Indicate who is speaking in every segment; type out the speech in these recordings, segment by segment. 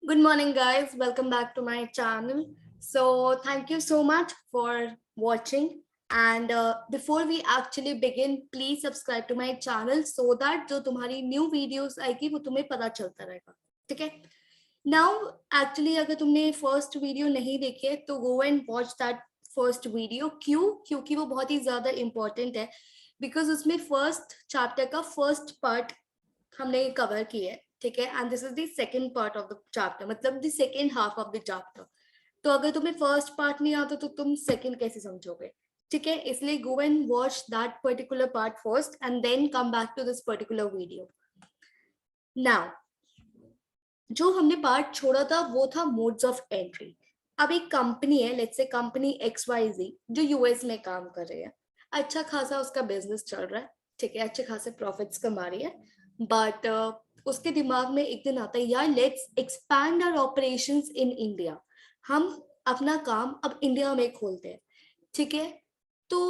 Speaker 1: Good morning, guys. Welcome back to my channel. So, thank you so much for watching. And before we actually begin, please subscribe to my channel so that जो तुम्हारी new videos आएगी वो तुम्हें पता चलता रहेगा. ठीक है? Now, actually, अगर तुमने first video नहीं देखी है तो go and watch that first video. क्यों? क्योंकि वो बहुत ही ज़्यादा important है. Because उसमें first chapter का first part हमने cover किया है. ठीक है, and this is the second part of the chapter, मतलब the second half of the chapter. तो अगर तुम्हें फर्स्ट पार्ट नहीं आता तो तुम सेकंड कैसे समझोगे? ठीक है, इसलिए go and watch that particular part first and then come back to this particular video. Now जो हमने पार्ट छोड़ा था वो था मोड्स ऑफ एंट्री. अब एक कंपनी है, लेट्स से कंपनी XYZ जो यूएस में काम कर रही है. अच्छा खासा उसका बिजनेस चल रहा है. ठीक है, अच्छे खासे प्रॉफिट्स कमा रही है. बट उसके दिमाग में एक दिन आता है, यार let's expand our operations in India. हम अपना काम अब इंडिया में खोलते हैं. ठीक है, तो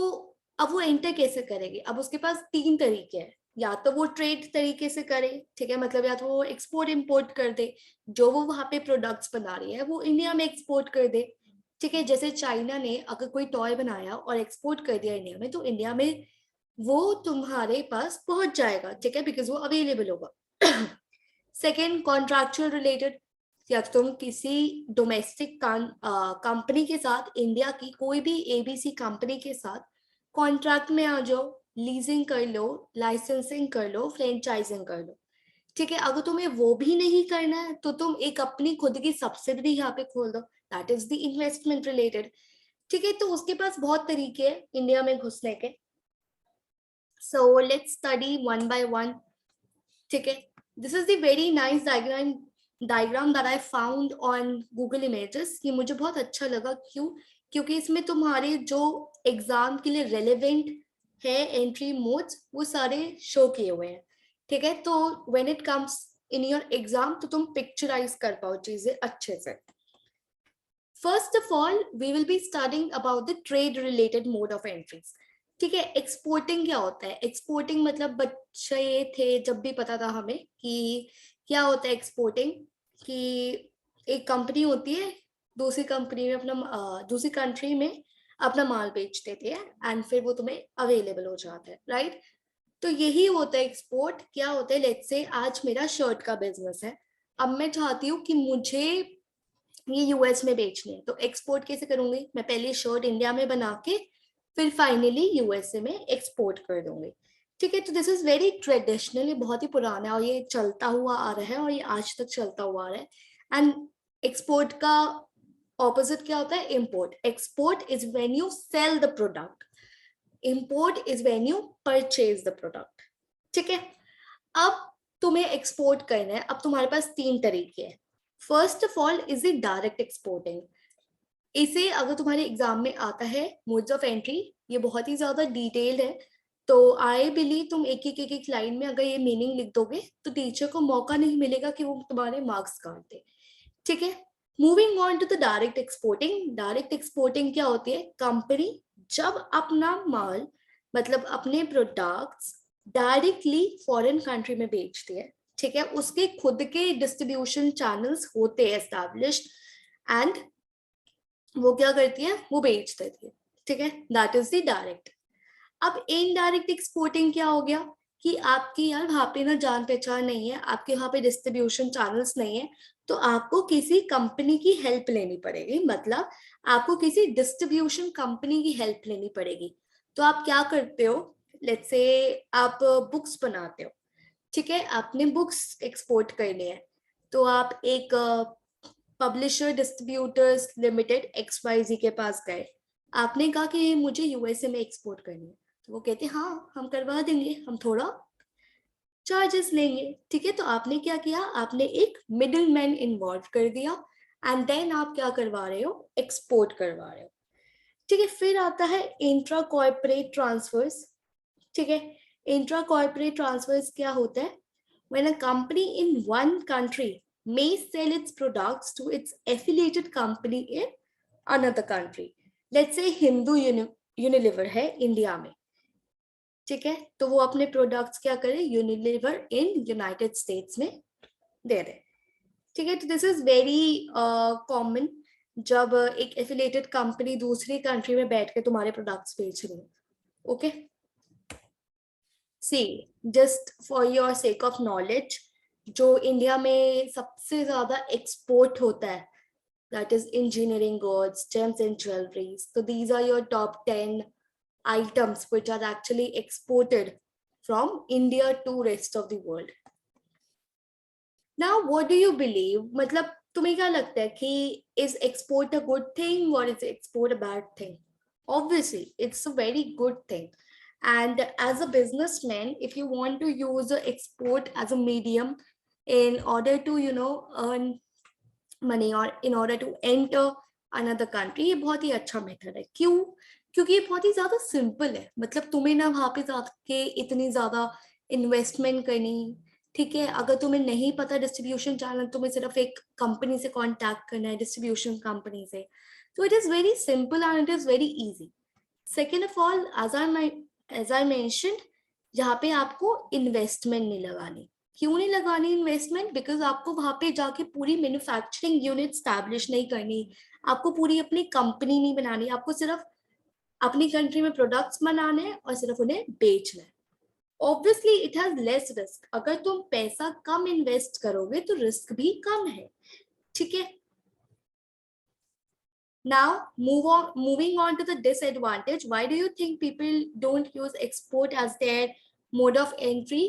Speaker 1: अब वो एंटर कैसे करेगी? अब उसके पास तीन तरीके हैं. या तो वो ट्रेड तरीके से करे, ठीक है, मतलब या तो वो एक्सपोर्ट इंपोर्ट कर दे, जो वो वहां पे प्रोडक्ट्स बना रही है वो इंडिया में एक्सपोर्ट कर दे. ठीक है, जैसे चाइना ने अगर कोई टॉय बनाया और एक्सपोर्ट कर दिया इंडिया में, तो इंडिया में वो तुम्हारे पास पहुंच जाएगा. ठीक है, बिकॉज वो अवेलेबल होगा. Second, contractual related. या तो तुम किसी डोमेस्टिक कंपनी के साथ, इंडिया की कोई भी ABC कंपनी के साथ कॉन्ट्रैक्ट में आ जाओ, लीजिंग कर लो, लाइसेंसिंग कर लो, फ्रेंचाइजिंग कर लो. ठीक है, अगर तुम्हें वो भी नहीं करना है तो तुम एक अपनी खुद की सब्सिडरी यहाँ पे खोल दो. That is the investment related. ठीक है, तो उसके पास बहुत तरीके हैं इंडिया में घुसने के. So let's study one by one. ठीक है, this is the very nice diagram that I found on Google images. ये मुझे बहुत अच्छा लगा. क्यों? क्योंकि इसमें तुम्हारे जो एग्जाम के लिए रेलेवेंट है एंट्री मोड्स वो सारे शो किए हुए हैं. ठीक है, तो when it comes in your exam तो तुम पिक्चराइज कर पाओ चीजें अच्छे से. First of all we will be studying about the trade related mode of entries. ठीक है, एक्सपोर्टिंग क्या होता है? एक्सपोर्टिंग मतलब बच्चे थे जब भी पता था हमें कि क्या होता है एक्सपोर्टिंग. कि एक कंपनी होती है, दूसरी कंपनी में अपना दूसरी कंट्री में अपना माल बेच देती है एंड फिर वो तुम्हें अवेलेबल हो जाता है, राइट? तो यही होता है एक्सपोर्ट. क्या होता है, लेट्स से आज मेरा शर्ट का बिजनेस है. अब मैं चाहती हूँ कि मुझे ये यूएस में बेचनी है, तो एक्सपोर्ट कैसे करूंगी? मैं पहले शर्ट इंडिया में बना के फिर फाइनली यूएसए में एक्सपोर्ट कर दूंगी. ठीक है, तो दिस इज वेरी ट्रेडिशनल. ये बहुत ही पुराना है और ये चलता हुआ आ रहा है और ये आज तक चलता हुआ आ रहा है. एंड एक्सपोर्ट का ऑपोजिट क्या होता है? Import. Export is when you sell the product, import is when you purchase the product. ठीक है, अब तुम्हें एक्सपोर्ट करना है. अब तुम्हारे पास तीन तरीके हैं. First of all is the direct exporting. इसे अगर तुम्हारे एग्जाम में आता है मोड्स ऑफ एंट्री, ये बहुत ही ज्यादा डिटेल्ड है. तो आई बिलीव तुम एक एक लाइन में अगर ये मीनिंग लिख दोगे तो टीचर को मौका नहीं मिलेगा कि वो तुम्हारे मार्क्स काट दे. ठीक है, moving on to the direct exporting. Direct exporting क्या होती है? कंपनी जब अपना माल, मतलब अपने प्रोडक्ट्स डायरेक्टली फॉरेन कंट्री में बेचती है. ठीक है, उसके खुद के डिस्ट्रीब्यूशन चैनल्स होते हैं एस्टैब्लिश्ड एंड वो क्या करती है? वो बेच देती है. ठीक है, दैट इज द डायरेक्ट. अब इनडायरेक्ट एक्सपोर्टिंग क्या हो गया? कि आपकी यार वहां पे ना जान पहचान नहीं है, आपके वहां पे डिस्ट्रीब्यूशन चैनल्स नहीं है, तो आपको किसी कंपनी की हेल्प लेनी पड़ेगी. मतलब आपको किसी डिस्ट्रीब्यूशन कंपनी की हेल्प लेनी पड़ेगी. तो आप क्या करते हो? लेट्स से आप बुक्स बनाते हो. ठीक है, आपने बुक्स एक्सपोर्ट करनी है, तो आप एक पब्लिशर डिस्ट्रीब्यूटर्स लिमिटेड XYZ के पास गए. आपने कहा कि मुझे यूएसए में एक्सपोर्ट करनी है. तो वो कहते हैं हाँ हम करवा देंगे, हम थोड़ा चार्जेस लेंगे. ठीक है, तो आपने क्या किया? आपने एक मिडिल मैन इन्वॉल्व कर दिया एंड देन आप क्या करवा रहे हो? एक्सपोर्ट करवा रहे हो. ठीक है, फिर आता है इंट्रा कॉर्पोरेट ट्रांसफर्स. ठीक है, इंट्रा कॉर्पोरेट ट्रांसफर्स क्या होता है? When a company in one country may sell its products to its affiliated company in another country. Let's say Hindu Unilever है इंडिया में. ठीक है, तो वो अपने प्रोडक्ट्स क्या करे? यूनिलीवर इन यूनाइटेड स्टेट्स में दे दे. ठीक है, तो दिस इज वेरी कॉमन जब एक एफिलिएटेड कंपनी दूसरी कंट्री में बैठ के तुम्हारे प्रोडक्ट्स बेच रही है. Okay, see just for your sake of knowledge, जो इंडिया में सबसे ज्यादा एक्सपोर्ट होता है, that is engineering goods, gems and jewelries. So these are your top 10 items which are actually exported from India to rest of the world. Now, what do you believe? मतलब तुम्हें क्या लगता है कि is export a good thing or is export a bad thing? Obviously, it's a very good thing. And as a businessman, if you want to use export as a medium in order to, earn money or in order to enter another country, ये बहुत ही अच्छा method है. क्यों? क्योंकि ये बहुत ही ज्यादा simple है. मतलब तुम्हें ना वहां पे जाके इतनी ज्यादा इन्वेस्टमेंट करनी. ठीक है, अगर तुम्हें नहीं पता डिस्ट्रीब्यूशन चैनल, तुम्हें सिर्फ एक कंपनी से कांटेक्ट करना है, डिस्ट्रीब्यूशन कंपनी से. तो it is very simple and it is very easy. Second of all, as I mentioned, यहाँ पे आपको इन्वेस्टमेंट नहीं लगानी. क्यों नहीं लगानी इन्वेस्टमेंट? बिकॉज आपको वहां पे जाके पूरी मैन्युफैक्चरिंग यूनिट स्टैब्लिश नहीं करनी, आपको पूरी अपनी कंपनी नहीं बनानी, आपको सिर्फ अपनी कंट्री में प्रोडक्ट्स बनाने हैं और सिर्फ उन्हें बेचना है. Obviously it has less risk. अगर तुम पैसा कम इन्वेस्ट करोगे तो रिस्क भी कम है. ठीक है. Now, moving on to the disadvantage. Why do you think people don't use export as their mode of entry?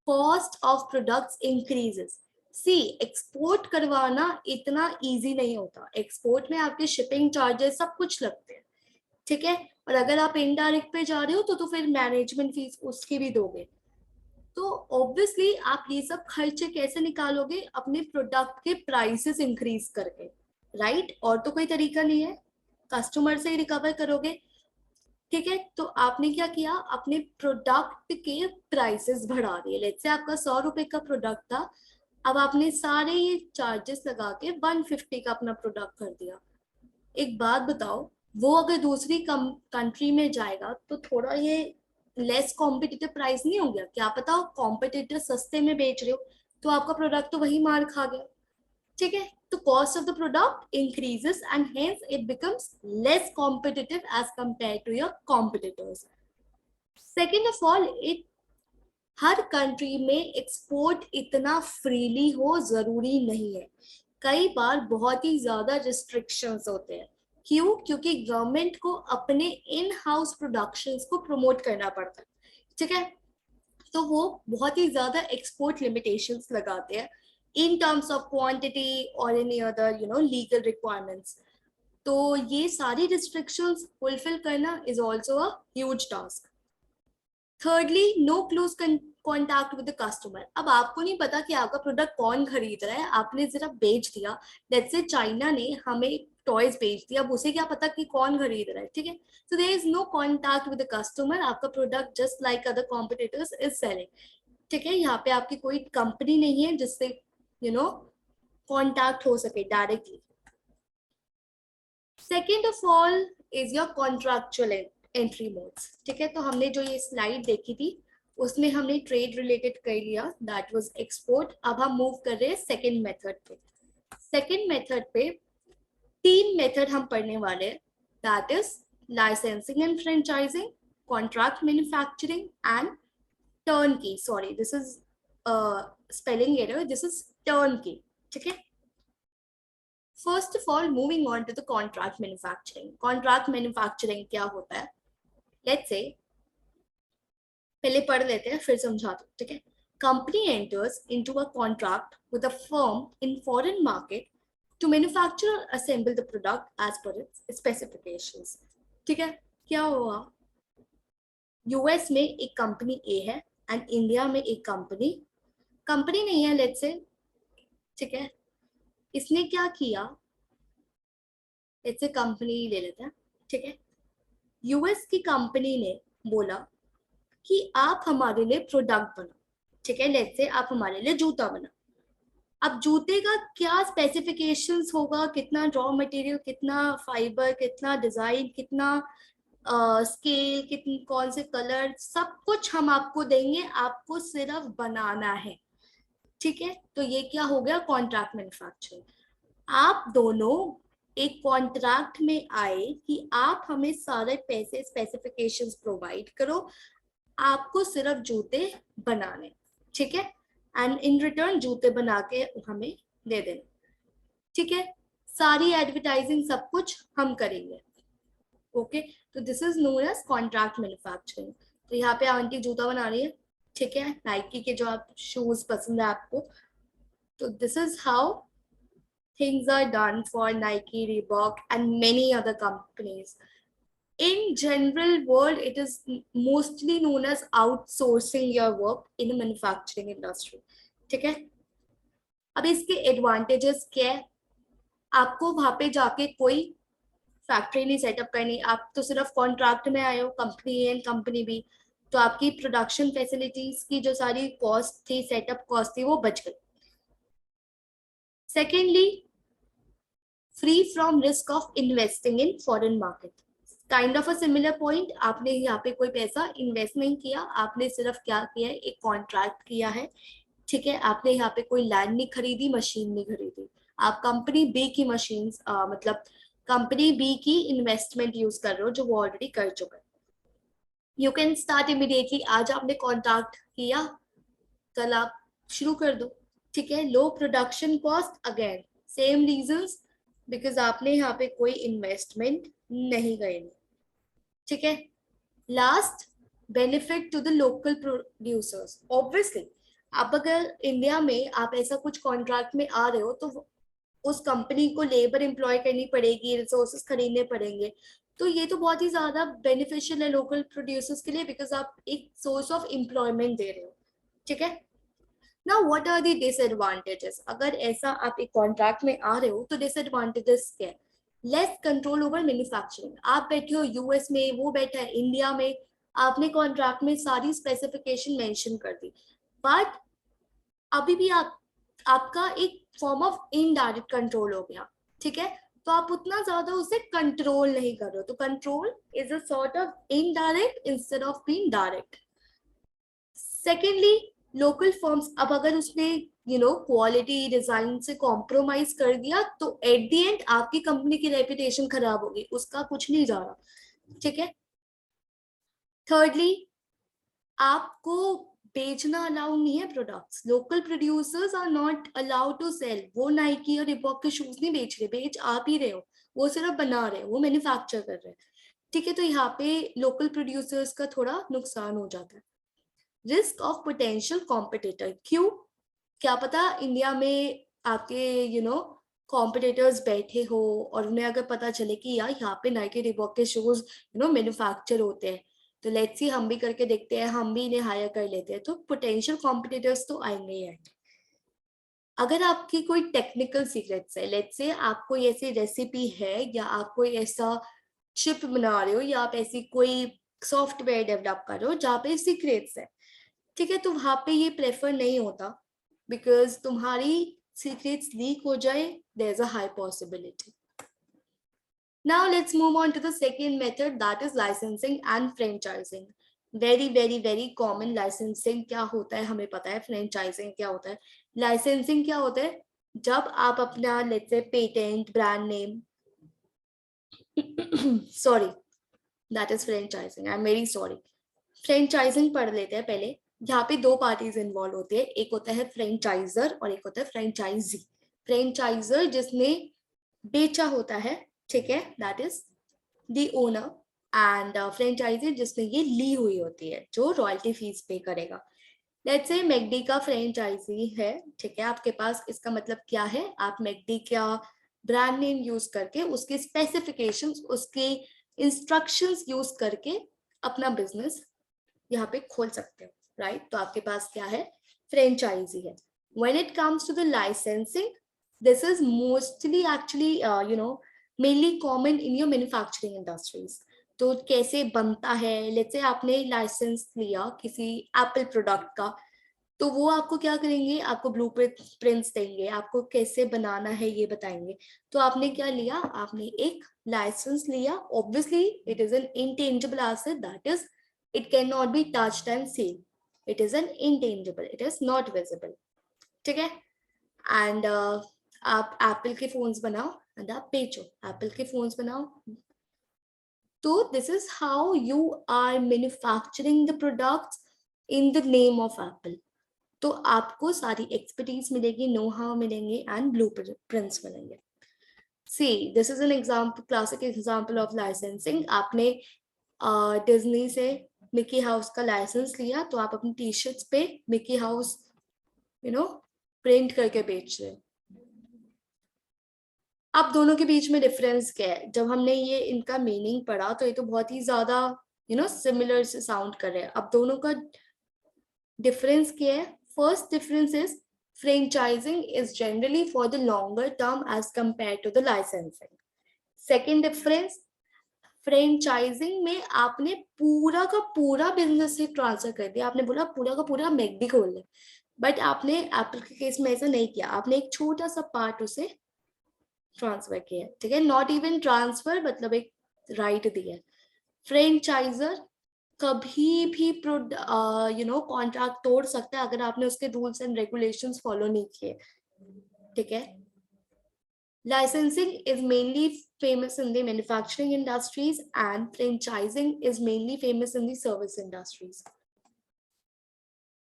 Speaker 1: Cost of products increases. See, export करवाना इतना इजी नहीं होता. एक्सपोर्ट में आपके शिपिंग चार्जेस सब कुछ लगते हैं. ठीक है, और अगर आप इनडायरेक्ट पे जा रहे हो तो फिर मैनेजमेंट फीस उसकी भी दोगे. तो ऑब्वियसली आप ये सब खर्चे कैसे निकालोगे? अपने प्रोडक्ट के प्राइसेस इंक्रीज करके, राइट? और तो कोई तरीका नहीं है. कस्टमर से ही रिकवर करोगे. ठीक है, तो आपने क्या किया? अपने प्रोडक्ट के प्राइसेस बढ़ा दिए. लेट्स से आपका 100 रुपए का प्रोडक्ट था, अब आपने सारे ये चार्जेस लगा के 150 का अपना प्रोडक्ट कर दिया. एक बात बताओ, वो अगर दूसरी कंट्री में जाएगा तो थोड़ा ये लेस कॉम्पिटिटिव प्राइस नहीं हो गया? क्या पता कॉम्पिटिटर सस्ते में बेच रहे हो तो आपका प्रोडक्ट तो वही मार खा गया. ठीक है, तो cost of the product increases and hence it becomes less competitive as compared to your competitors. Second of all, it her country में एक्सपोर्ट इतना फ्रीली हो जरूरी नहीं है. कई बार बहुत ही ज्यादा रिस्ट्रिक्शंस होते हैं. क्यों? क्योंकि गवर्नमेंट को अपने इन हाउस प्रोडक्शंस को प्रमोट करना पड़ता है. ठीक है, तो वो बहुत ही ज्यादा एक्सपोर्ट लिमिटेशंस लगाते हैं in terms of quantity or any other legal requirements. तो ये सारी restrictions fulfill करना is also a huge task. Thirdly, no close contact with the customer. अब आपको नहीं पता कि आपका प्रोडक्ट कौन खरीद रहा है, आपने जरा बेच दिया. लेट्स से चाइना ने हमें टॉयज बेच दिया, अब उसे क्या पता कि कौन खरीद रहा है. ठीक है, so there is no contact with the customer. आपका product just like other competitors is selling. ठीक है, यहाँ पे आपकी कोई कंपनी नहीं है जिससे कॉन्टैक्ट हो सके directly. Second of all is your contractual entry modes. ठीक है, तो हमने जो ये स्लाइड देखी थी उसमें हमने ट्रेड रिलेटेड कर लिया, दैट वाज एक्सपोर्ट. अब हम मूव कर रहे हैं सेकेंड मेथड पे. सेकेंड मेथड पे 3 मेथड हम पढ़ने वाले हैं, that is licensing and franchising, contract manufacturing and turnkey. Sorry, this is spelling error, this is turnkey. ठीक है, first of all moving on to the contract manufacturing. Contract manufacturing क्या होता है? लेट्स से पहले पढ़ लेते हैं फिर समझाते. ठीक है, company enters into a contract with a firm in foreign market to manufacture और assemble the product as per its specifications. ठीक है, क्या हुआ? यूएस में एक कंपनी ए है एंड इंडिया में एक कंपनी नहीं है, लेट्स से. ठीक है, इसने क्या किया? लेट्स से कंपनी ले लेते हैं. ठीक है, यूएस की कंपनी ने बोला कि आप हमारे लिए प्रोडक्ट बनाओ. ठीक है, लेट्स से आप हमारे लिए जूता बनाओ. अब जूते का क्या स्पेसिफिकेशंस होगा, कितना रॉ मटेरियल, कितना फाइबर, कितना डिजाइन, कितना स्केल, कितनी कौन से कलर, सब कुछ हम आपको देंगे, आपको सिर्फ बनाना है. ठीक है, तो ये क्या हो गया, कॉन्ट्रैक्ट मैन्युफैक्चरिंग। आप दोनों एक कॉन्ट्रैक्ट में आए कि आप हमें सारे पैसे स्पेसिफिकेशंस प्रोवाइड करो, आपको सिर्फ जूते बनाने, ठीक है, एंड इन रिटर्न जूते बना के हमें दे देना, ठीक है, सारी एडवर्टाइजिंग सब कुछ हम करेंगे। ओके, तो this is known as contract manufacturing. तो यहाँ पे आंटी जूता बना रही है, ठीक है, नाइकी के जो आप शूज पसंद है आपको, तो this is how things are done for Nike, Reebok, and many other companies. In general world, it is mostly known as outsourcing your work in the manufacturing industry. ठीक है, अब इसके एडवांटेजेस क्या है, आपको वहां पे जाके कोई फैक्ट्री नहीं सेटअप करनी, आप तो सिर्फ कॉन्ट्रैक्ट में आए हो, company A and company B, तो आपकी प्रोडक्शन फैसिलिटीज की जो सारी कॉस्ट थी, सेटअप कॉस्ट थी, वो बच गई। Secondly, free from risk of investing in foreign market. Kind of a similar point, आपने यहाँ पे कोई पैसा इन्वेस्ट नहीं किया, आपने सिर्फ क्या किया है, एक कॉन्ट्रैक्ट किया है, ठीक है, आपने यहाँ पे कोई लैंड नहीं खरीदी, मशीन नहीं खरीदी, आप कंपनी बी की मशीन मतलब कंपनी बी की इन्वेस्टमेंट यूज कर रहे हो जो वो ऑलरेडी कर चुका है। यू कैन स्टार्ट इमीडिएटली, आज आपने कॉन्ट्रैक्ट किया, कल आप शुरू कर दो, ठीक है, low production cost, again same reasons, because आपने यहाँ पे कोई इन्वेस्टमेंट नहीं करी, ठीक है। Last, benefit to the local producers. Obviously आप अगर इंडिया में आप ऐसा कुछ कॉन्ट्रैक्ट में आ रहे हो, तो उस कंपनी को लेबर एम्प्लॉय करनी पड़ेगी, रिसोर्सेज खरीदने पड़ेंगे, तो ये तो बहुत ही ज्यादा बेनिफिशियल है लोकल प्रोड्यूसर्स के लिए, बिकॉज आप एक सोर्स ऑफ एम्प्लॉयमेंट दे रहे हो, ठीक है। Now what are the disadvantages, अगर ऐसा आप एक कॉन्ट्रैक्ट में आ रहे हो तो डिसएडवांटेजेस क्या है, लेस कंट्रोल ओवर मैन्युफैक्चरिंग। आप बैठे हो यूएस में, वो बैठा है इंडिया में, आपने कॉन्ट्रैक्ट में सारी स्पेसिफिकेशन मेंशन कर दी, बट अभी भी आपका एक फॉर्म ऑफ इनडायरेक्ट कंट्रोल हो गया, ठीक है, तो आप उतना ज्यादा उसे कंट्रोल नहीं कर रहे हो, तो control is a sort of indirect instead of being direct. Secondly, local firms, अब अगर उसने क्वालिटी डिजाइन से कॉम्प्रोमाइज कर दिया, तो एट द एंड आपकी कंपनी की रेपुटेशन खराब होगी, उसका कुछ नहीं जा रहा, ठीक है। थर्डली, आपको बेचना अलाउ नहीं है products, local producers are not allowed to sell, वो नाइकी और रिबॉक के शूज नहीं बेच रहे, बेच आप ही रहे हो, वो सिर्फ बना रहे हो, वो मैन्युफैक्चर कर रहे हैं, ठीक है, तो यहाँ पे लोकल प्रोड्यूसर्स का थोड़ा नुकसान हो जाता है। रिस्क ऑफ पोटेंशियल कॉम्पिटिटर, क्यों, क्या पता इंडिया में आपके कॉम्पिटिटर्स बैठे हो और उन्हें अगर पता चले कि यार यहाँ पे नाइकी रिबॉक के शूज मैन्युफैक्चर होते हैं, तो लेट्स सी हम भी करके देखते हैं, हम भी इन्हें हायर कर लेते हैं, तो पोटेंशियल कॉम्पिटिटर्स तो आएंगे ही आएंगे। अगर आपकी कोई टेक्निकल सीक्रेट्स है, लेट्स से आप कोई ऐसी रेसिपी है, या आप कोई ऐसा चिप बना रहे हो, या आप ऐसी कोई सॉफ्टवेयर डेवलप कर रहे हो जहाँ पे सीक्रेट्स है, ठीक है, तो वहां पे ये प्रेफर नहीं होता, बिकॉज तुम्हारी सीक्रेट्स लीक हो जाए, there is a high possibility. Now let's move on to the second method, that is licensing and franchising. Very very very common. Licensing क्या होता है हमें पता है, फ्रेंचाइजिंग क्या होता है। लाइसेंसिंग क्या होता है, जब आप अपना let's say patent, brand name sorry, that is franchising, I am very sorry. Franchising पढ़ लेते हैं पहले। यहाँ पे दो पार्टीज इन्वॉल्व होते हैं, एक होता है फ्रेंचाइजर और एक होता है फ्रेंचाइजी। फ्रेंचाइजर जिसने बेचा होता है, ठीक है, that is the owner, and franchisee जिसने ये ली हुई होती है, जो रॉयल्टी फीस पे करेगा। लेट्स से मैकडी का फ्रेंचाइजी है, ठीक है, आपके पास, इसका मतलब क्या है, आप मैकडी का ब्रांड नेम यूज करके, उसके स्पेसिफिकेशंस, उसके इंस्ट्रक्शंस यूज करके अपना बिजनेस यहाँ पे खोल सकते हो, राइट। तो आपके पास क्या है, फ्रेंचाइजी है। When it comes to the licensing, this is mostly actually mainly common in your manufacturing industries. तो कैसे बनता है, लेट्स से आपने लाइसेंस लिया किसी एप्पल प्रोडक्ट का, तो वो आपको क्या करेंगे, आपको ब्लू प्रिंट्स देंगे, आपको कैसे बनाना है ये बताएंगे। तो आपने क्या लिया, आपने एक लाइसेंस लिया। Obviously it is an intangible asset, that is it cannot be touched and seen. It is an intangible, it is not visible. ठीक है। एंड आप एप्पल के फोन्स बनाओ एंड आप बेचो, एप्पल के फोन्स बनाओ। तो this is how you are manufacturing the products in the name of Apple. तो आपको सारी एक्सपर्टीज मिलेगी, नो हाउ मिलेंगे एंड ब्लू प्रिंट्स मिलेंगे। See this is an example, classic example of licensing. आपने डिज्नी से मिकी हाउस का license लिया, तो आप अपनी टी शर्ट्स पे मिकी हाउस प्रिंट करके बेच रहे। अब दोनों के बीच में डिफरेंस क्या है? जब हमने ये इनका मीनिंग पढ़ा तो ये तो बहुत ही ज्यादा सिमिलर से साउंड कर रहे हैं। अब दोनों का डिफरेंस क्या है? First difference is franchising is generally for the longer term as compared to the licensing. Second difference, franchising में आपने पूरा का पूरा बिजनेस से ट्रांसफर कर दिया, आपने बोला पूरा का पूरा मैकडी खोल ले, बट आपने एप्पल के केस में ऐसा नहीं किया, आपने एक छोटा सा पार्ट उसे ट्रांसफर किया, ठीक है, नॉट इवन ट्रांसफर, मतलब एक राइट दिया। फ्रेंचाइजर कभी भी कॉन्ट्रैक्ट तोड़ सकता है अगर आपने उसके रूल्स एंड रेगुलेशंस फॉलो नहीं किए, ठीक है। Licensing is mainly famous in the manufacturing industries and franchising is mainly famous in the service industries.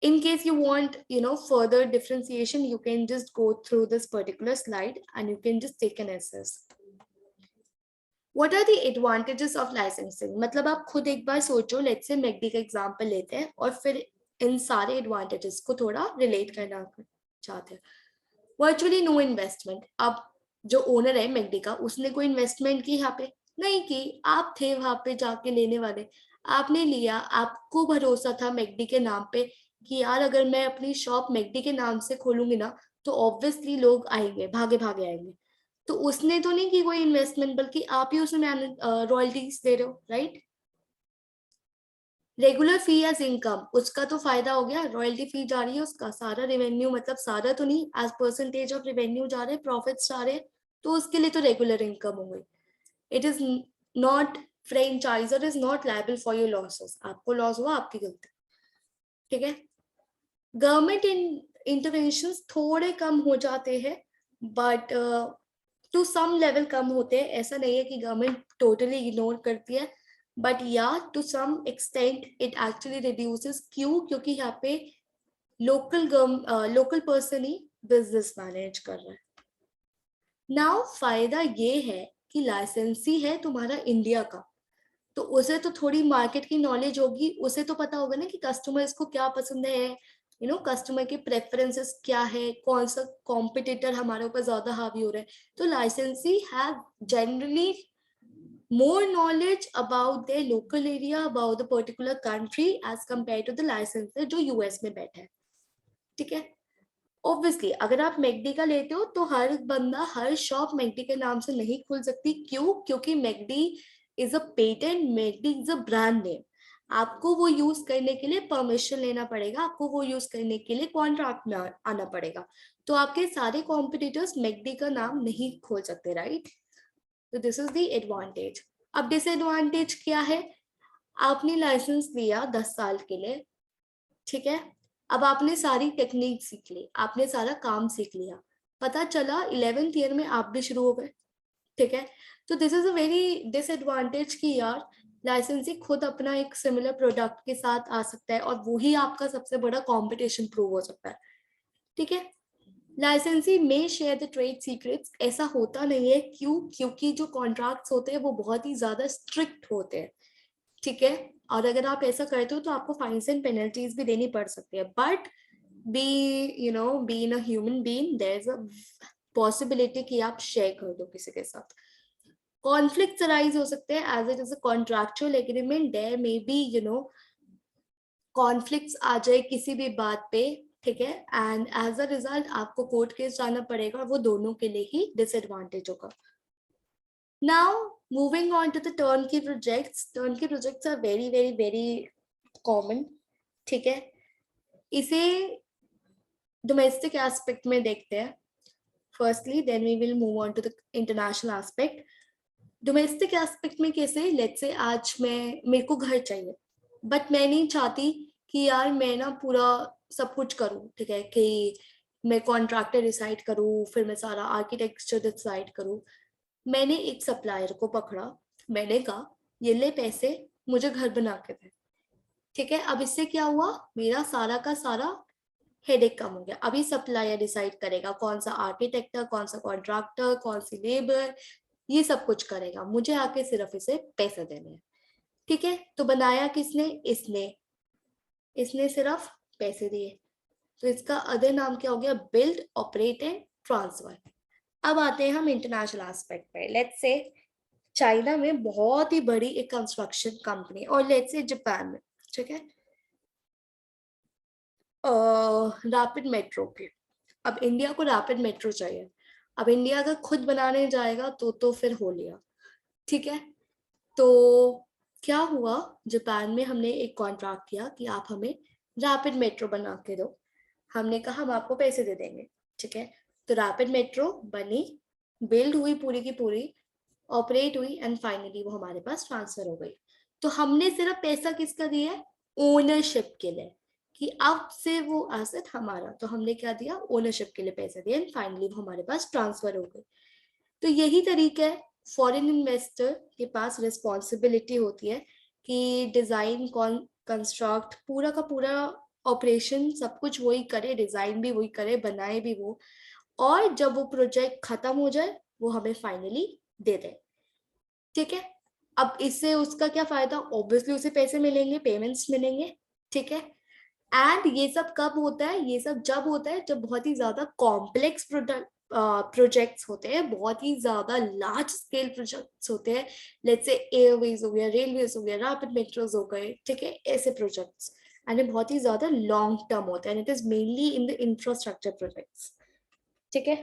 Speaker 1: In case you want, further differentiation, you can just go through this particular slide and you can just take an assess. What are the advantages of licensing? मतलब आप खुद एक बार सोचो, let's say McD का example लेते हैं और फिर इन सारे एडवांटेजेस को थोड़ा रिलेट करना चाहते हैं। Virtually no investment. अब जो ओनर है मैकडी का, उसने कोई इन्वेस्टमेंट की यहाँ पे? नहीं की। आप थे वहां पे जाके लेने वाले, आपने लिया, आपको भरोसा था मैकडी के नाम पे कि यार अगर मैं अपनी शॉप मैकडी के नाम से खोलूंगी ना तो ऑब्वियसली लोग आएंगे, भागे भागे आएंगे। तो उसने तो नहीं की कोई इन्वेस्टमेंट, बल्कि आप ही उसमें रॉयल्टीज दे रहे हो, राइट। रेगुलर फी एज इनकम, उसका तो फायदा हो गया, रॉयल्टी फी जा रही है, उसका सारा रेवेन्यू, मतलब सारा तो नहीं, एज परसेंटेज ऑफ रेवेन्यू जा रहे, प्रॉफिट्स जा रहे, तो उसके लिए तो रेगुलर इनकम हो गई। It is not, franchisor is not liable for your losses. आपको लॉस हुआ, आपकी गलती, ठीक है। गवर्नमेंट इंटरवेंशन थोड़े कम हो जाते हैं, बट टू सम लेवल कम होते हैं। ऐसा नहीं है कि गवर्नमेंट टोटली इग्नोर करती है, बट या to some extent it actually reduces. क्यों? क्योंकि यहाँ पे लोकल पर्सन ही बिजनेस मैनेज कर रहा है। नाउ फायदा ये है कि लाइसेंसी है तुम्हारा इंडिया का, तो उसे तो थोड़ी मार्केट की नॉलेज होगी, उसे तो पता होगा ना कि कस्टमर्स को क्या पसंद है, कस्टमर के प्रेफरेंसेस क्या है, कौन सा कॉम्पिटिटर हमारे ऊपर ज्यादा हावी हो रहा है। तो लाइसेंसी have generally more knowledge about their local area, about the particular country as compared to the licensor जो यूएस में बैठा है, ठीक है। ऑब्वियसली अगर आप मैकडी का लेते हो तो हर बंदा, हर शॉप मैकडी के नाम से नहीं खुल सकती। क्यों? क्योंकि McD is a patent, McD is a brand name. आपको वो यूज करने के लिए परमिशन लेना पड़ेगा, आपको वो यूज करने के लिए कॉन्ट्रैक्ट में आना पड़ेगा। तो आपके सारे कॉम्पिटिटर्स मैकडी का नाम नहीं खोल सकते, राइट। तो दिस इज द एडवांटेज। अब डिसएडवांटेज क्या है? आपने लाइसेंस लिया 10 साल के लिए, ठीक है। अब आपने सारी टेक्निक सीख ली, आपने सारा काम सीख लिया, पता चला 11th ईयर में आप भी शुरू हो गए, ठीक है। तो this is a very disadvantage कि यार लाइसेंसी खुद अपना एक सिमिलर प्रोडक्ट के साथ आ सकता है और वही आपका सबसे बड़ा कंपटीशन प्रूव हो सकता है, ठीक है। लाइसेंसी में शेयर द ट्रेड सीक्रेट्स, ऐसा होता नहीं है। क्यों? क्योंकि जो कॉन्ट्रैक्ट्स होते हैं वो बहुत ही ज्यादा स्ट्रिक्ट होते हैं, ठीक है। और अगर आप ऐसा करते हो तो आपको फाइन्स एंड पेनल्टीज भी देनी पड़ सकती है, but being a human being there is a possibility कि आप शेयर कर दो किसी के साथ। कॉन्फ्लिक्ट्स अराइज हो सकते हैं as it is a contractual agreement, there may be conflicts आ जाए किसी भी बात पे, ठीक है, एंड एज अ रिजल्ट आपको कोर्ट केस जाना पड़ेगा, वो दोनों के लिए ही डिसएडवांटेज होगा। Now, moving on to the turnkey projects. Turnkey projects are very, very, very common. ठीक है, इसे डोमेस्टिक एस्पेक्ट में देखते हैं firstly, then we will move on to the international aspect. Domestic aspect में कैसे? लेट्स से आज मेरे को घर चाहिए, बट मैं नहीं चाहती कि यार मैं ना पूरा सब कुछ करूं, ठीक है, कि मैं कॉन्ट्रैक्टर डिसाइड करूँ, फिर मैं सारा आर्किटेक्चर डिसाइड करूँ। मैंने एक सप्लायर को पकड़ा, मैंने कहा ये ले पैसे, मुझे घर बना के दे। ठीक है, अब इससे क्या हुआ, मेरा सारा का सारा हेडेक कम हो गया। अभी सप्लायर डिसाइड करेगा कौन सा आर्किटेक्टर, कौन सा कॉन्ट्रैक्टर, कौन सी लेबर, ये सब कुछ करेगा, मुझे आके सिर्फ इसे पैसे देने हैं। ठीक है, तो बनाया किसने, इसने इसने सिर्फ पैसे दिए। तो इसका अदर नाम क्या हो गया, बिल्ड, ऑपरेट एंड ट्रांसफर। अब आते हैं हम इंटरनेशनल एस्पेक्ट पे। लेट्स से चाइना में बहुत ही बड़ी एक कंस्ट्रक्शन कंपनी, और लेट्स से जापान में, ठीक है, रैपिड मेट्रो के। अब इंडिया को रैपिड मेट्रो चाहिए। अब इंडिया अगर खुद बनाने जाएगा तो फिर हो लिया। ठीक है, तो क्या हुआ, जापान में हमने एक कॉन्ट्रैक्ट किया कि आप हमें रैपिड मेट्रो बना के दो। हमने कहा हम आपको पैसे दे देंगे। ठीक है, तो रैपिड मेट्रो बनी, बिल्ड हुई पूरी की पूरी, ऑपरेट हुई, एंड फाइनली वो हमारे पास ट्रांसफर हो गई। तो हमने सिर्फ पैसा किसका दिया है, ओनरशिप के लिए, कि अब से वो एसेट हमारा। तो हमने क्या दिया, ओनरशिप के लिए पैसा दिया, एंड फाइनली वो हमारे पास ट्रांसफर हो गई। तो यही तरीका है, फॉरेन इन्वेस्टर के पास रिस्पॉन्सिबिलिटी होती है कि डिजाइन, कंस्ट्रक्ट, पूरा का पूरा ऑपरेशन सब कुछ वही करे, डिजाइन भी वही करे, बनाए भी वो, और जब वो प्रोजेक्ट खत्म हो जाए वो हमें फाइनली दे दे। ठीक है, अब इससे उसका क्या फायदा, ऑब्वियसली उसे पैसे मिलेंगे, पेमेंट्स मिलेंगे। ठीक है, एंड ये सब कब होता है, ये सब जब होता है जब बहुत ही ज्यादा कॉम्प्लेक्स प्रोजेक्ट्स होते हैं, बहुत ही ज्यादा लार्ज स्केल प्रोजेक्ट्स होते हैं। लेट्स से एयरवेज हो गया, रेलवेज हो गया, रैपिड मेट्रोज हो गए। ठीक है, ऐसे प्रोजेक्ट्स, एंड ये बहुत ही ज्यादा लॉन्ग टर्म होते हैं, and it is mainly in the infrastructure projects. ठीक है,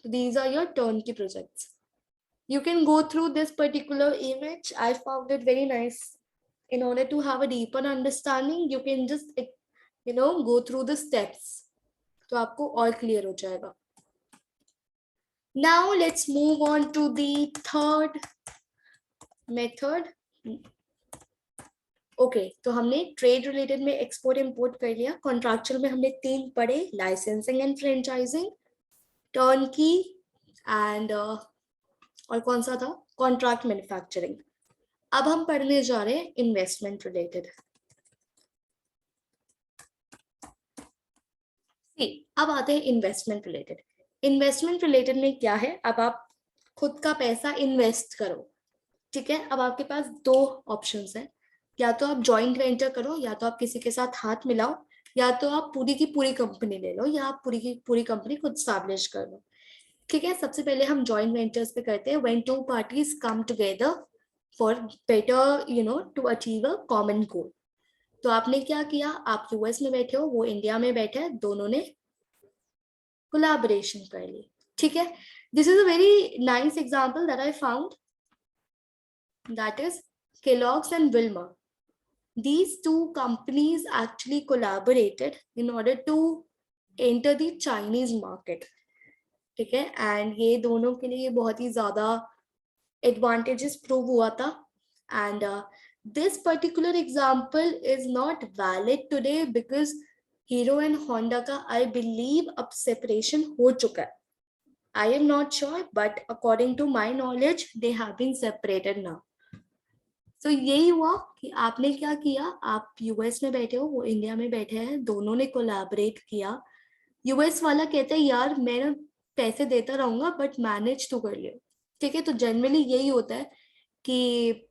Speaker 1: these are your turnkey projects. You can go through this particular image. I found it very nice. In order to have a deeper understanding, you can just go through the steps. तो आपको और clear हो जाएगा. Now let's move on to the third method. Okay, तो हमने trade related में export import कर लिया, कॉन्ट्रैक्चुअल में हमने 3 पढ़े, licensing and franchising, turnkey, and और कौन सा था, कॉन्ट्रैक्ट मैन्युफैक्चरिंग। अब हम पढ़ने जा रहे हैं इन्वेस्टमेंट रिलेटेड। अब आते हैं इन्वेस्टमेंट रिलेटेड। इन्वेस्टमेंट रिलेटेड में क्या है, अब आप खुद का पैसा इन्वेस्ट करो। ठीक है, अब आपके पास 2 ऑप्शंस हैं, या तो आप जॉइंट वेंचर करो, या तो आप किसी के साथ हाथ मिलाओ, या तो आप पूरी की पूरी कंपनी ले लो, या आप पूरी की पूरी कंपनी खुद स्टैब्लिश कर लो। ठीक है, सबसे पहले हम जॉइंट वेंचर्स पे करते हैं, when 2 parties come together for better to achieve a common goal. तो आपने क्या किया, आप यूएस में बैठे हो, वो इंडिया में बैठे हैं, दोनों ने कोलैबोरेशन कर ली। ठीक है, this is a very nice example that I found, that is Kellogg's and Wilmer. These 2 companies actually collaborated in order to enter the Chinese market. ठीक है, एंड ये दोनों के लिए बहुत ही ज्यादा एडवांटेजेस प्रूव हुआ था, and this particular example is not valid today because Hero and Honda का आई बिलीव अब सेपरेशन हो चुका है। I am not sure, but according to my knowledge they have been separated now. तो यही हुआ कि आपने क्या किया, आप यूएस में बैठे हो, वो इंडिया में बैठे हैं, दोनों ने कोलैबोरेट किया। यूएस वाला कहता है यार मैं ना पैसे देता रहूंगा बट मैनेज तो कर लियो। ठीक है, तो जनरली यही होता है कि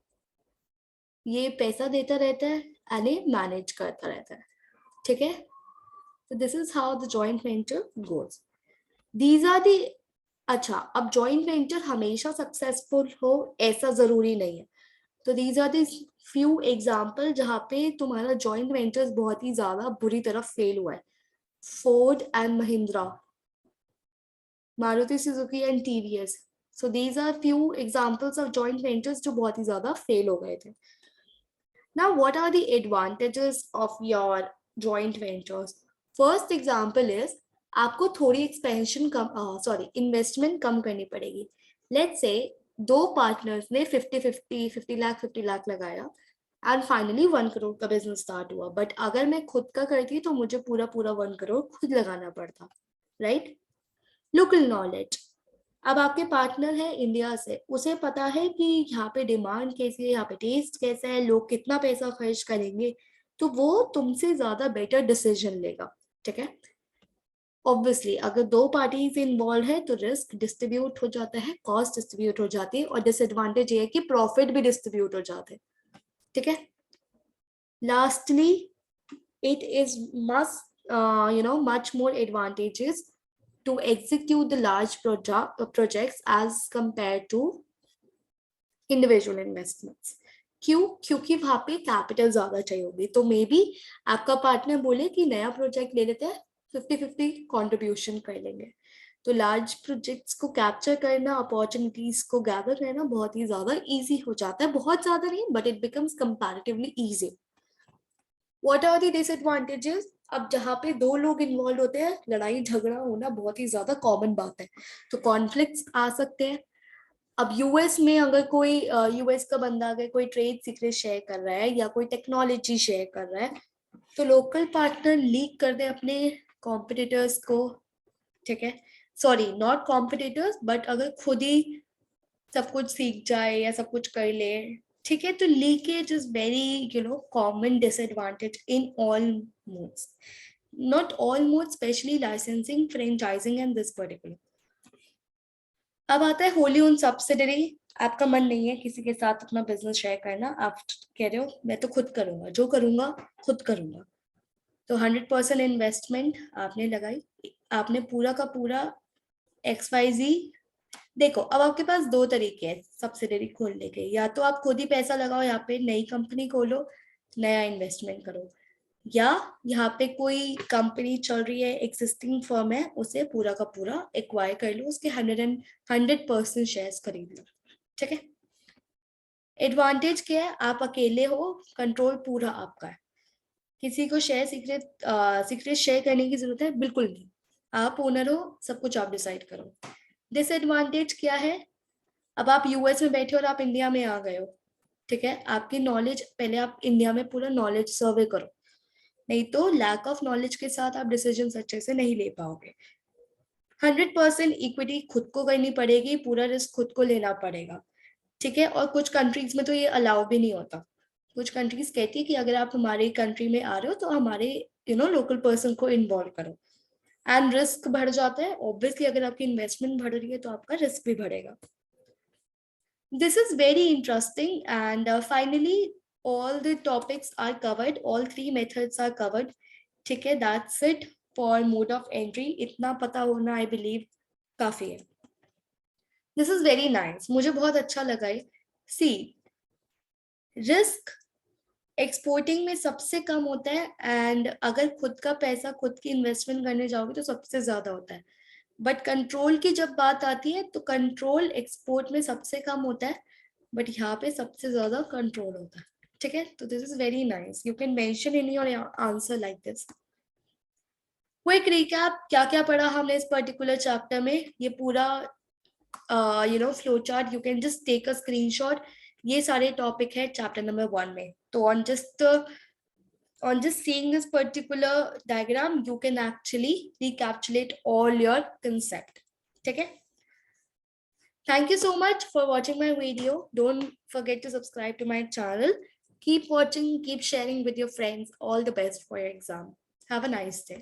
Speaker 1: ये पैसा देता रहता है एंड ये मैनेज करता रहता है। ठीक है, तो this is how the joint venture goes. These are the, अच्छा अब जॉइंट वेंचर हमेशा सक्सेसफुल हो ऐसा जरूरी नहीं है। तो these are the few example जहाँ पे तुम्हारा जॉइंट वेंचर्स बहुत ही ज्यादा बुरी तरह फेल हुआ है। Ford and Mahindra, Maruti Suzuki and TVS. So these are few examples of joint ventures जो बहुत ही ज्यादा फेल हो गए थे। Now, what are the advantages of your joint ventures? First example is आपको थोड़ी एक्सपेंशन कम, सॉरी इन्वेस्टमेंट कम करनी पड़ेगी। लेट्स से 2 पार्टनर्स ने 50 लाख लगाया एंड फाइनली 1 करोड़ का बिजनेस स्टार्ट हुआ। बट अगर मैं खुद का करती तो मुझे पूरा 1 करोड़ खुद लगाना पड़ता। राइट। लोकल नॉलेज, अब आपके पार्टनर है इंडिया से, उसे पता है कि यहाँ पे डिमांड कैसी है, यहाँ पे टेस्ट कैसा है, लोग कितना पैसा खर्च करेंगे, तो वो तुमसे ज्यादा बेटर डिसीजन लेगा। ठीक है। ऑब्वियसली अगर दो पार्टीज इन्वॉल्व है तो रिस्क डिस्ट्रीब्यूट हो जाता है, कॉस्ट डिस्ट्रीब्यूट हो जाती है, और डिसएडवांटेज ये है कि प्रॉफिट भी डिस्ट्रीब्यूट हो जाते हैं। ठीक है। Lastly, it is much more advantageous to execute the large projects as compared to individual investments. क्यों? क्योंकि वहां पे कैपिटल ज्यादा चाहिए होगी, तो मे बी आपका पार्टनर बोले कि नया प्रोजेक्ट ले लेते हैं, 50-50 कंट्रीब्यूशन कर लेंगे। तो लार्ज प्रोजेक्ट्स को कैप्चर करना, अपॉर्चुनिटीज को गैदर करना बहुत ही ज्यादा इजी हो जाता है, बहुत ज्यादा नहीं but it becomes comparatively easy. What are the disadvantages? अब जहाँ पे दो लोग इन्वॉल्व होते हैं, लड़ाई झगड़ा होना बहुत ही ज्यादा कॉमन बात है, तो कॉन्फ्लिक्ट्स आ सकते हैं। अब यूएस में अगर कोई यूएस का बंदा अगर कोई ट्रेड सीक्रेट शेयर कर रहा है या कोई टेक्नोलॉजी शेयर कर रहा है, तो लोकल पार्टनर लीक कर दे अपने कॉम्पिटिटर्स को। ठीक है। सॉरी, नॉट कॉम्पिटिटर्स, बट अगर खुद ही सब कुछ सीख जाए या सब कुछ कर ले, ठीक है, तो leakage is very common disadvantage in all modes, not all modes, specially licensing, franchising and this particular. अब आता है होली ओन सब्सिडरी। आपका मन नहीं है किसी के साथ अपना बिजनेस शेयर करना, आप कह रहे हो मैं तो खुद करूंगा, जो करूंगा खुद करूंगा, तो 100% इन्वेस्टमेंट आपने लगाई, आपने पूरा का पूरा XYZ। देखो, अब आपके पास दो तरीके हैं सब्सिडरी खोलने के, या तो आप खुद ही पैसा लगाओ, यहाँ पे नई कंपनी खोलो, नया इन्वेस्टमेंट करो, या यहाँ पे कोई कंपनी चल रही है, एग्जिस्टिंग फर्म है, उसे पूरा का पूरा एक्वायर कर लो, उसके 100% शेयर्स खरीद लो। ठीक है। एडवांटेज क्या है? आप अकेले हो, कंट्रोल पूरा आपका है, किसी को सीक्रेट शेयर करने की जरूरत है बिल्कुल नहीं, आप ओनर हो, सब कुछ आप डिसाइड करो। डिसएडवांटेज क्या है? अब आप यूएस में बैठे हो और आप इंडिया में आ गए हो, ठीक है, आपकी नॉलेज, पहले आप इंडिया में पूरा नॉलेज सर्वे करो, नहीं तो लैक ऑफ नॉलेज के साथ आप डिसीजन अच्छे से नहीं ले पाओगे। 100% इक्विटी खुद को करनी पड़ेगी, पूरा रिस्क खुद को लेना पड़ेगा। ठीक है। और कुछ कंट्रीज में तो ये अलाउ भी नहीं होता, कुछ कंट्रीज कहती है कि अगर आप हमारे कंट्री में आ रहे हो तो हमारे लोकल पर्सन को इन्वॉल्व करो, एंड रिस्क बढ़ जाता है ऑब्वियसली, अगर आपकी इन्वेस्टमेंट बढ़ रही है तो आपका रिस्क भी बढ़ेगा। This is very interesting, and finally all the topics are covered, all three methods are covered. ठीक है, that's it for mode of entry, इतना पता होना I believe काफी है। This is very nice, मुझे बहुत अच्छा लगा है। See, रिस्क एक्सपोर्टिंग में सबसे कम होता है, एंड अगर खुद का पैसा खुद की इन्वेस्टमेंट करने जाओगे तो सबसे ज्यादा होता है, बट कंट्रोल की जब बात आती है तो कंट्रोल एक्सपोर्ट में सबसे कम होता है, बट यहाँ पे सबसे ज्यादा कंट्रोल होता है। ठीक है। तो this is very nice, you can mention in your answer like this. Quick recap, क्या क्या पढ़ा हमने इस पर्टिकुलर चैप्टर में, ये पूरा flow chart, you can just take a screenshot, ये सारे टॉपिक है चैप्टर नंबर 1 में। तो on just seeing this particular diagram you can actually recapitulate all your concept. ठीक है। Thank you so much for watching my video. Don't forget to subscribe to my channel. Keep watching, keep sharing with your friends. All the best for your exam. Have a nice day.